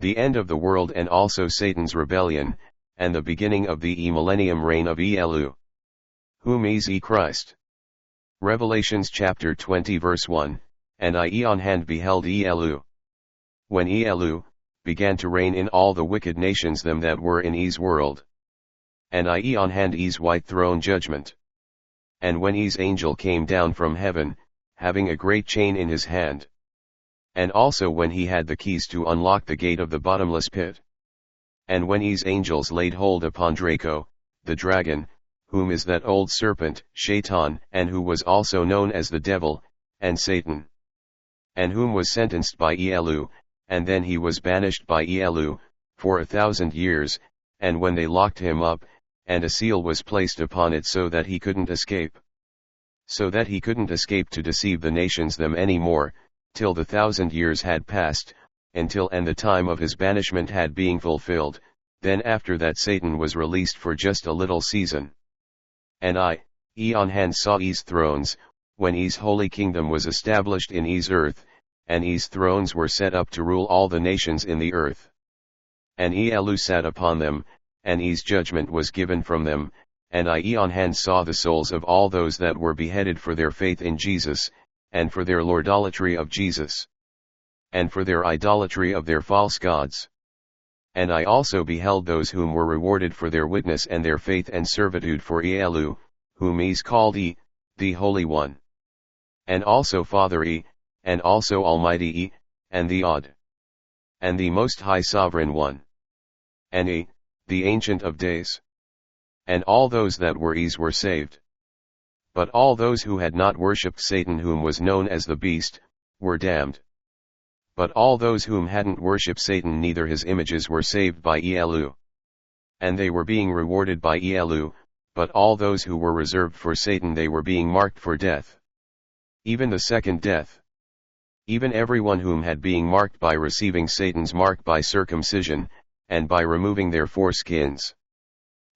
the end of the world and also Satan's rebellion, and the beginning of the millennium reign of Elu, whom is Christ. Revelations chapter 20 verse 1, and I on hand beheld Elu. When Elu began to reign in all the wicked nations them that were in world. And I on hand white throne judgment. And when angel came down from heaven, having a great chain in his hand. And also when he had the keys to unlock the gate of the bottomless pit. And when angels laid hold upon Draco, the dragon, whom is that old serpent, Shaitan, and who was also known as the devil, and Satan. And whom was sentenced by Elu, and then he was banished by Elu, for 1,000 years, and when they locked him up, and a seal was placed upon it so that he couldn't escape. So that he couldn't escape to deceive the nations them any more, till the 1,000 years had passed, until and the time of his banishment had being fulfilled, then after that Satan was released for just a little season. And I, on hand saw thrones, when holy kingdom was established in earth, and thrones were set up to rule all the nations in the earth. And Elu sat upon them, and judgment was given from them, and I on hand saw the souls of all those that were beheaded for their faith in Jesus, and for their lordolatry of Jesus, and for their idolatry of their false gods. And I also beheld those whom were rewarded for their witness and their faith and servitude for Elu, whom is called the Holy One. And also Father and also Almighty and the Odd. And the Most High Sovereign One. And the Ancient of Days. And all those that were were saved. But all those who had not worshipped Satan whom was known as the beast, were damned. But all those whom hadn't worshipped Satan neither his images were saved by Elu. And they were being rewarded by Elu, but all those who were reserved for Satan they were being marked for death. Even the second death. Even everyone whom had being marked by receiving Satan's mark by circumcision, and by removing their foreskins.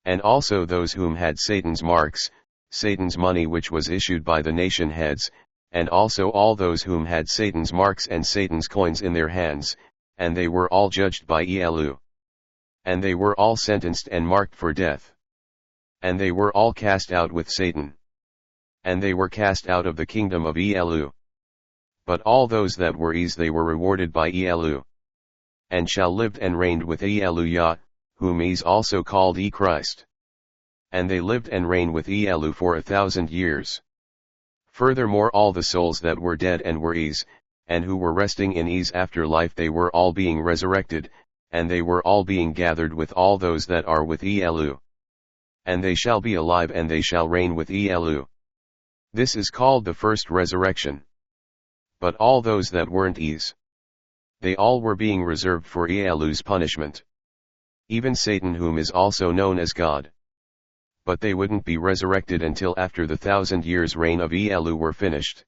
And also those whom had Satan's marks, Satan's money which was issued by the nation heads, and also all those whom had Satan's marks and Satan's coins in their hands, and they were all judged by Elu. And they were all sentenced and marked for death. And they were all cast out with Satan. And they were cast out of the kingdom of Elu. But all those that were they were rewarded by Elu. And shall lived and reigned with Elu whom is also called Christ. And they lived and reigned with Elu for 1,000 years. Furthermore all the souls that were dead and were and who were resting in afterlife they were all being resurrected, and they were all being gathered with all those that are with Elu. And they shall be alive and they shall reign with Elu. This is called the first resurrection. But all those that weren't they all were being reserved for Elu's punishment. Even Satan whom is also known as God. But they wouldn't be resurrected until after the 1,000 years reign of Elu were finished.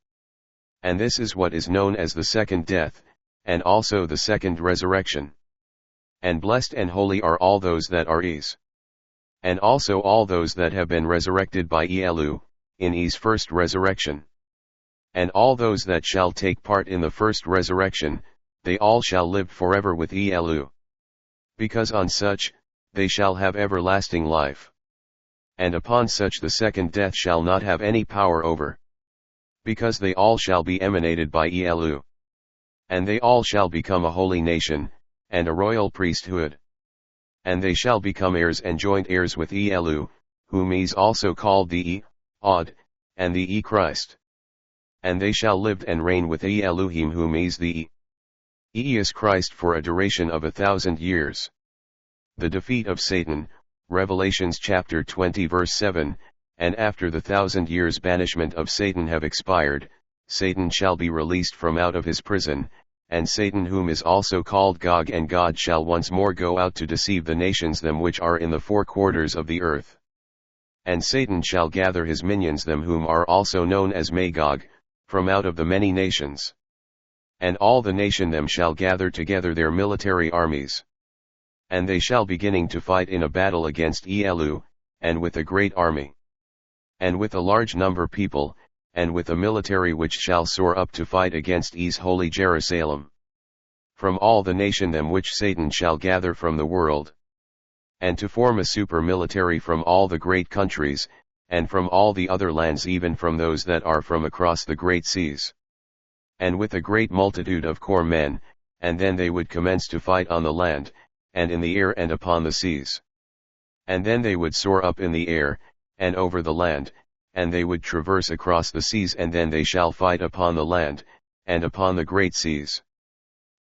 And this is what is known as the second death, and also the second resurrection. And blessed and holy are all those that are and also all those that have been resurrected by Elu, in first resurrection. And all those that shall take part in the first resurrection, they all shall live forever with Elu. Because on such, they shall have everlasting life. And upon such the second death shall not have any power over. Because they all shall be emanated by Elu. And they all shall become a holy nation, and a royal priesthood. And they shall become heirs and joint heirs with Elu, whom is also called the Odd, and the Christ. And they shall live and reign with Elu'hymn whom is the is Christ for a duration of 1,000 years. The defeat of Satan, Revelations chapter 20 verse 7, and after the 1,000 years banishment of Satan have expired, Satan shall be released from out of his prison, and Satan whom is also called Gog and God shall once more go out to deceive the nations them which are in the four quarters of the earth. And Satan shall gather his minions them whom are also known as Magog, from out of the many nations. And all the nation them shall gather together their military armies. And they shall beginning to fight in a battle against Elu, and with a great army. And with a large number people, and with a military which shall soar up to fight against holy Jerusalem. from all the nation them which Satan shall gather from the world. And to form a super military from all the great countries, and from all the other lands, even from those that are from across the great seas. And with a great multitude of corps men, and then they would commence to fight on the land, and in the air and upon the seas. And then they would soar up in the air, and over the land, and they would traverse across the seas, and then they shall fight upon the land, and upon the great seas.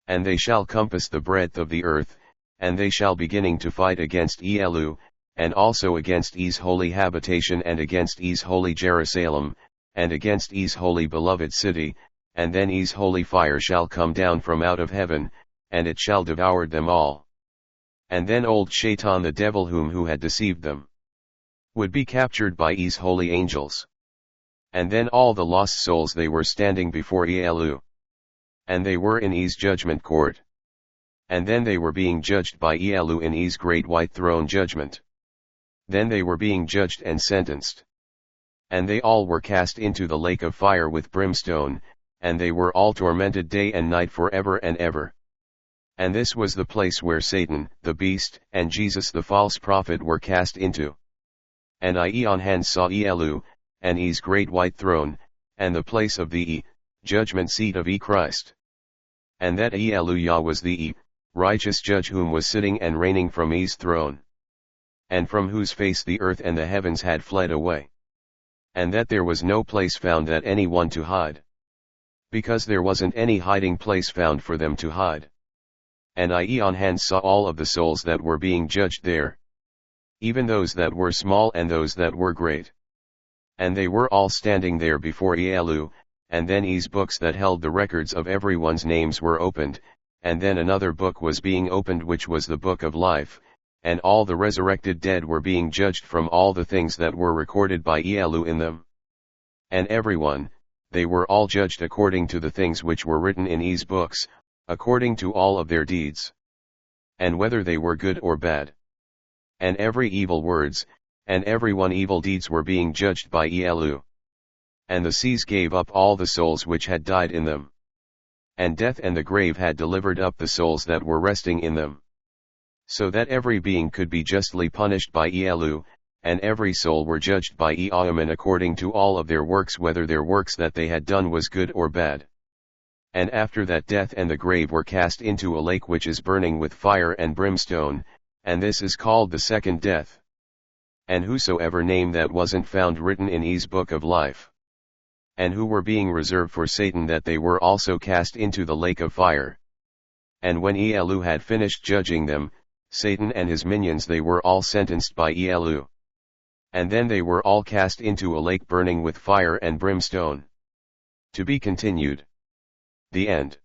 And they shall compass the breadth of the earth, and they shall beginning to fight against Elu'hymn, and also against His holy habitation, and against His holy Jerusalem, and against His holy beloved city, and then His holy fire shall come down from out of heaven, and it shall devour them all. And then old Shaitan the devil who had deceived them would be captured by His holy angels. And then all the lost souls, they were standing before Elu'hymn. And they were in His judgment court. And then they were being judged by Elu'hymn in His great white throne judgment. Then they were being judged and sentenced. And they all were cast into the lake of fire with brimstone, and they were all tormented day and night forever and ever. And this was the place where Satan, the beast, and Jesus the false prophet were cast into. And I on hand saw Elu'hymn, and His great white throne, and the place of the judgment seat of Christ. And that Elu'hymn was the righteous judge whom was sitting and reigning from His throne. And from whose face the earth and the heavens had fled away. And that there was no place found that any one to hide. Because there wasn't any hiding place found for them to hide. And I on hand saw all of the souls that were being judged there. Even those that were small and those that were great. And they were all standing there before Elu'hymn, and then His books that held the records of everyone's names were opened, and then another book was being opened, which was the book of life, and all the resurrected dead were being judged from all the things that were recorded by Elu'hymn in them. And everyone, they were all judged according to the things which were written in His books, according to all of their deeds. And whether they were good or bad. And every evil words, and every one evil deeds were being judged by Elu'hymn. And the seas gave up all the souls which had died in them. And death and the grave had delivered up the souls that were resting in them. So that every being could be justly punished by Elu'hymn, and every soul were judged by Elu'hymn according to all of their works, whether their works that they had done was good or bad. And after that death and the grave were cast into a lake which is burning with fire and brimstone, and this is called the second death. And whosoever name that wasn't found written in His book of life, and who were being reserved for Satan, that they were also cast into the lake of fire. And when Elu'hymn had finished judging them, Satan and his minions, they were all sentenced by Elu'hymn. And then they were all cast into a lake burning with fire and brimstone. To be continued. The end.